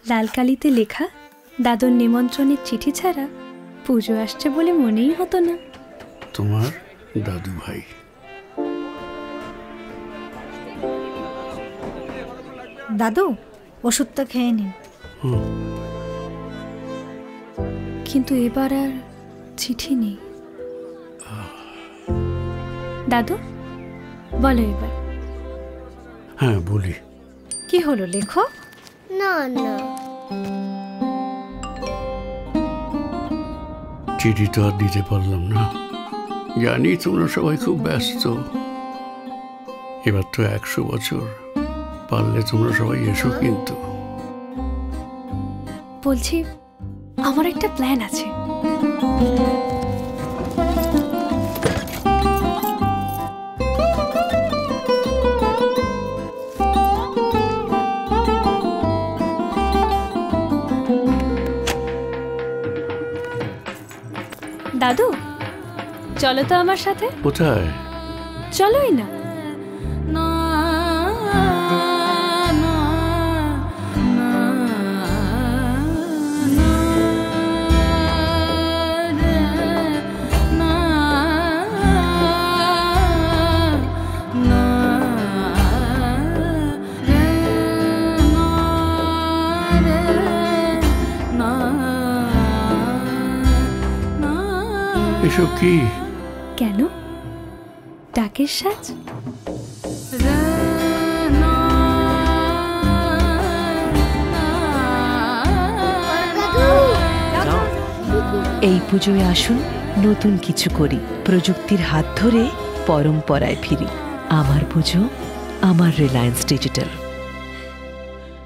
লাল কালিতে লেখা দাদুর নিমন্ত্রণের চিঠি ছাড়া পুজো আসছে বলে মনেই হতো না। তোমার দাদু ভাই। দাদু ওষুধটা খেয়ে নিন। কিন্তু এবার আর চিঠি নেই। দাদু বলো এবার। হ্যাঁ বলি। কি হলো লেখো। না না, চিঠি তো আর দিতে পারলাম না। জানি তোমরা সবাই খুব ব্যস্ত। এবার তো 100 বছর, পারলে তোমরা সবাই এসো। কিন্তু বলছি আমার একটা প্ল্যান আছে। দাদু চলো তো আমার সাথে। কোথায়? চলোই না। এসব কি? কেন ডাকের সাজ? এই পুজোয় আসুন নতুন কিছু করি, প্রযুক্তির হাত ধরে পরম্পরায় ফিরি। আমার পুজো, আমার রিলায়েন্স ডিজিটাল।